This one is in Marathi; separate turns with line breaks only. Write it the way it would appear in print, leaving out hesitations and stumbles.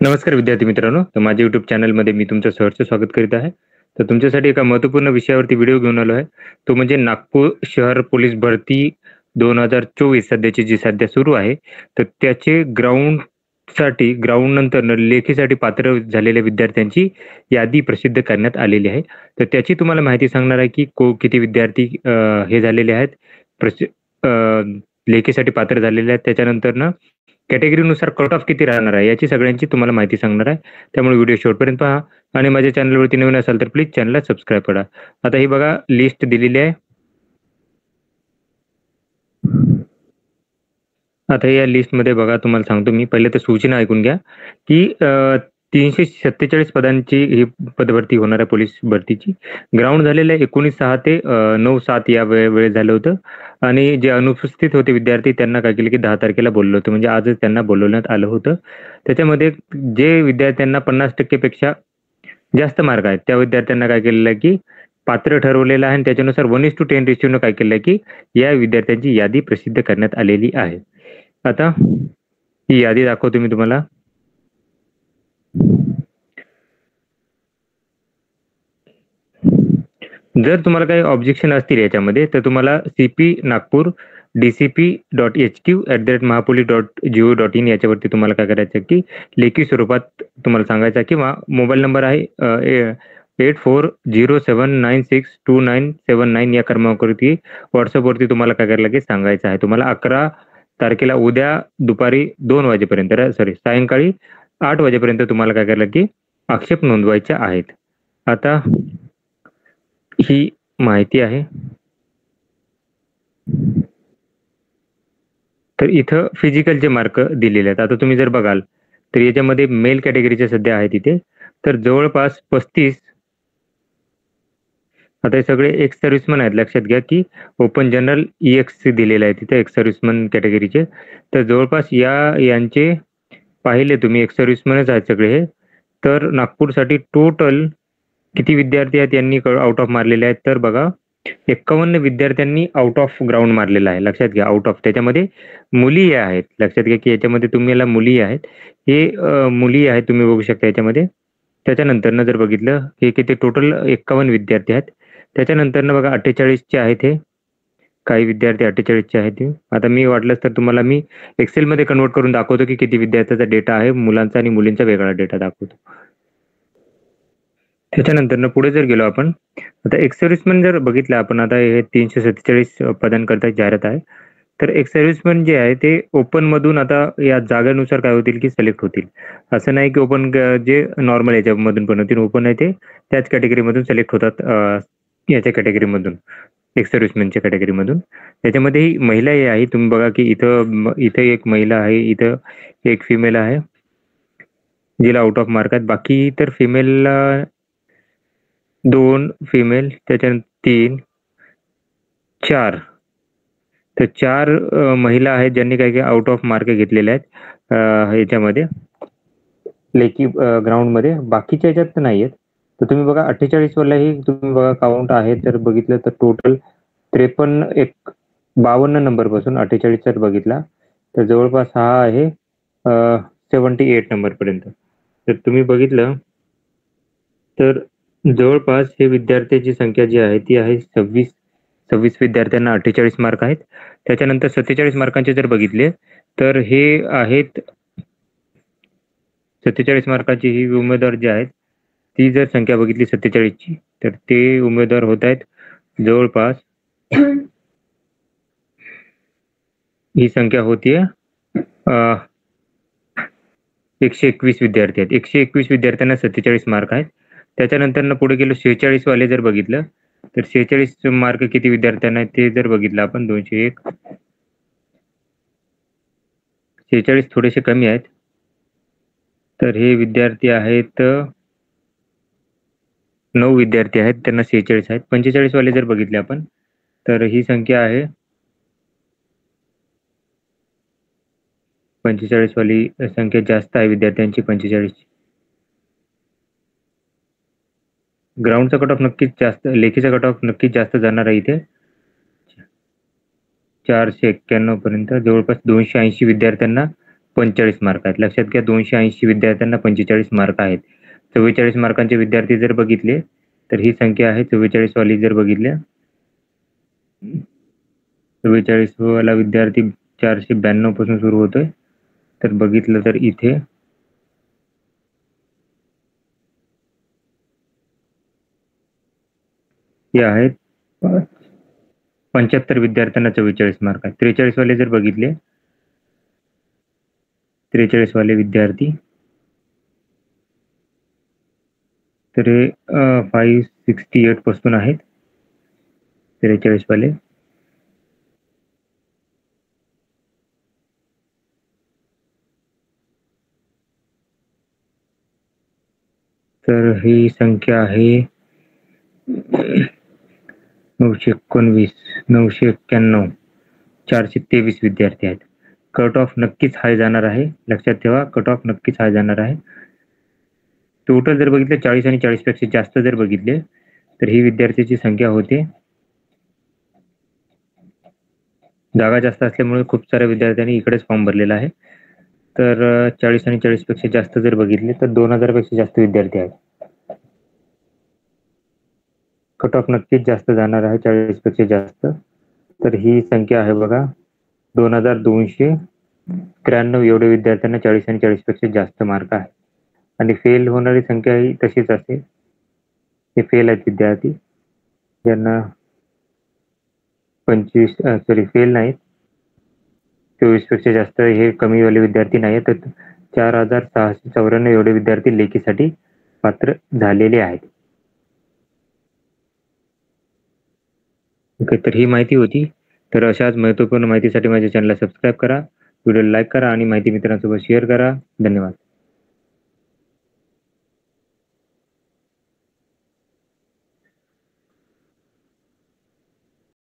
नमस्कार विद्यार्थी मित्रांनो, तर माझ्या यूट्यूब चॅनलमध्ये मी तुमचं सहर्ष स्वागत करीत आहे. तर तुमच्यासाठी एका महत्त्वपूर्ण विषयावरती व्हिडिओ घेऊन आलो आहे. तो म्हणजे नागपूर शहर पोलीस भरती 2024 सध्याची जी सध्या सुरू आहे. तर त्याचे ग्राउंड नंतर लेखीसाठी पात्र झालेल्या विद्यार्थ्यांची यादी प्रसिद्ध करण्यात आलेली आहे. तर त्याची तुम्हाला माहिती सांगणार आहे, की किती विद्यार्थी हे झालेले आहेत, लेखीसाठी पात्र झालेले आहेत. त्याच्यानंतर कॅटेगरीनुसार कट ऑफ किती राहणार आहे याची सगळ्यांची तुम्हाला माहिती सांगणार आहे. त्यामुळे व्हिडिओ शेवटपर्यंत पहा आणि माझ्या चॅनलवरती नवीन असाल तर प्लीज चॅनलला सबस्क्राईब करा. आता ही बघा लिस्ट दिलेली आहे. आता या लिस्टमध्ये बघा तुम्हाला सांगतो मी, पहिले तर सूचना ऐकून घ्या, की 347 पदांची ही पदभरती होणार आहे पोलीस भरतीची. ग्राउंड झालेलं आहे 19/6 ते 9/7 या वेळेत झालं होतं. आणि जे अनुपस्थित होते विद्यार्थी त्यांना काय केलं, की 10 तारखेला बोलवलं होतं, म्हणजे आजच त्यांना बोलवण्यात आलं होतं. त्याच्यामध्ये जे विद्यार्थ्यांना 50% पेक्षा जास्त मार्क आहेत त्या विद्यार्थ्यांना काय केलेलं आहे, की पात्र ठरवलेलं आहे आणि त्याच्यानुसार 1:10 रेशिओनं काय केलं आहे, की या विद्यार्थ्यांची यादी प्रसिद्ध करण्यात आलेली आहे. आता ही यादी दाखवतो मी तुम्हाला. जर तुम्हाला काही ऑब्जेक्शन असतील याच्यामध्ये तर तुम्हाला cp.nagpur.dcp.hq@mahapolice.go.in याच्यावरती तुम्हाला काय करायचं, की लेखी स्वरूपात तुम्हाला सांगायचं, किंवा मोबाईल नंबर आहे 8407962979 या क्रमांकावरती व्हॉट्सअपवरती तुम्हाला काय करायला, की सांगायचं आहे. तुम्हाला 11 तारखेला उद्या दुपारी 2 वाजेपर्यंत सायंकाळी 8 वाजेपर्यंत तुम्हाला काय करायला, की आक्षेप नोंदवायचे आहेत. आता ही माहिती आहे. तर इथं फिजिकलचे मार्क दिलेले आहेत. आता तुम्ही जर बघाल तर याच्यामध्ये मेल कॅटेगरीचे सध्या आहेत इथे. तर जवळपास 35. आता हे सगळे एक्स सर्व्हिसमन आहेत. लक्षात घ्या, की ओपन जनरल EX दिलेलं आहे तिथे एक्स सर्व्हिसमन कॅटेगरीचे. तर जवळपास यांचे पाहिले तुम्ही एक्स सर्व्हिसमनच आहेत सगळे हे. तर नागपूरसाठी टोटल किती विद्यार्थी आहेत यांनी आउट ऑफ मारलेले आहेत, तर बघा 51 विद्यार्थ्यांनी आउट ऑफ ग्राउंड मारलेला आहे. लक्षात घ्या, आउट ऑफ. त्याच्यामध्ये मुली आहेत. लक्षात घ्या, की याच्यामध्ये तुम्हाला मुली आहेत. हे मुली आहेत, तुम्ही बघू शकता याच्यामध्ये. त्याच्यानंतर जर बघितलं की किती टोटल 51 विद्यार्थी आहेत. त्याच्यानंतर बघा 48चे आहेत हे. काही विद्यार्थी 48चे आहेत हे. आता मी वाटलंच तर तुम्हाला मी एक्सेलमध्ये कन्वर्ट करून दाखवतो, की किती विद्यार्थ्याचा डेटा आहे. मुलांचा आणि मुलींचा वेगळा डेटा दाखवतो. त्याच्यानंतर पुढे जर गेलो आपण, आता एक्स सर्व्हिसमन जर बघितलं आपण, आता हे 347 पदांकरता जाहिरात आहे. तर एक्स सर्व्हिसमन जे आहे ते ओपन मधून आता या जागानुसार काय होतील, की सिलेक्ट होतील. असं नाही की ओपन जे नॉर्मल याच्यामधून पण होतील. ओपन आहे ते त्याच कॅटेगरीमधून सिलेक्ट होतात, याच्या कॅटेगरीमधून, एक्स सर्व्हिसमॅनच्या कॅटेगरीमधून. त्याच्यामध्ये ही महिला ही आहे. तुम्ही बघा, की इथं एक महिला आहे, इथं एक फिमेल आहे जिला आउट ऑफ मार्क आहेत. बाकी तर फिमेलला 2 फिमेल, त्याच्यानंतर 3, 4. तर 4 महिला आहेत ज्यांनी काही आउट ऑफ मार्क घेतलेले आहेत याच्यामध्ये लेखी ग्राउंडमध्ये. बाकीच्या याच्यात तर नाही आहेत. तर तुम्ही बघा 48 वालाही तुम्ही बघा काउंट आहे. तर बघितलं तर टोटल 52 नंबर पासून 48 जर बघितला तर जवळपास हा आहे 78 नंबर पर्यंत. तर तुम्ही बघितलं तर जवळपास हे विद्यार्थ्यांची संख्या जी आहे ती आहे 26 विद्यार्थ्यांना 48 मार्क आहेत. त्याच्यानंतर 47 मार्कांचे जर बघितले तर हे आहेत 47 मार्काची ही उमेदवार जे आहेत ती जर संख्या बघितली 47ची, तर ते उमेदवार होत आहेत जवळपास ही संख्या होतीये 121 विद्यार्थी आहेत. 121 विद्यार्थ्यांना 47 मार्क आहेत. त्याच्यानंतर पुढे गेलो 46 वाले जर बघितलं तर 46 मार्क किती विद्यार्थ्यांना आहेत ते जर बघितलं आपण 201. 46 थोडेसे कमी आहेत. तर हे विद्यार्थी आहेत 9 विद्यार्थी आहेत, त्यांना 46 आहेत. 45 वाले जर बघितले आपण तर ही संख्या आहे 45 वाली संख्या जास्त आहे विद्यार्थ्यांची 45. ग्राउंडचा कट ऑफ नक्कीच जास्त, लेखीचा कट ऑफ नक्कीच जास्त जाणार आहे इथे 491 पर्यंत. जवळपास 280 विद्यार्थ्यांना 45 मार्क आहेत. लक्षात घ्या 280 विद्यार्थ्यांना 45 मार्क आहेत. 44 मार्कांचे विद्यार्थी जर बघितले तर ही संख्या आहे 44 वाली जर बघितल्या 44 वाला विद्यार्थी 492 पासून सुरू होतोय. तर बघितलं तर इथे हे आहेत 75 विद्यार्थ्यांना 44 मार्क आहेत. 43 वाले जर बघितले 43 वाले विद्यार्थी तर 568 पासून आहेत 43 वाले. तर ही संख्या आहे 919, 991, 423 विद्यार्थी आहेत. कट ऑफ नक्कीच हाय जाणार आहे. लक्षात ठेवा कट ऑफ नक्कीच हाय जाणार आहे. टोटल जर बघितलं 40 आणि 40 पेक्षा जास्त जर बघितले तर ही विद्यार्थ्याची संख्या होते. जागा जास्त असल्यामुळे खूप साऱ्या विद्यार्थ्यांनी इकडेच फॉर्म भरलेला आहे. तर 40 आणि 40 पेक्षा जास्त जर बघितले तर 2000 पेक्षा जास्त विद्यार्थी आहेत. कट ऑफ नक्कीच जास्त जाणार आहे 40 पेक्षा जास्त. तर ही संख्या आहे बघा 2293 एवढे विद्यार्थ्यांना 40 आणि 40 पेक्षा जास्त मार्क आहे. आणि फेल होणारी संख्या ही तशीच असेल. हे फेल आहेत विद्यार्थी ज्यांना 25 फेल नाहीत 24 पेक्षा जास्त हे कमीवाले विद्यार्थी नाही तर 4694 एवढे विद्यार्थी लेखीसाठी पात्र झालेले आहेत. ओके तर ही माहिती होती. तर अशाच महत्त्वपूर्ण माहितीसाठी माझ्या चॅनलला सबस्क्राईब करा, व्हिडिओला लाईक करा आणि माहिती मित्रांसोबत शेअर करा. धन्यवाद.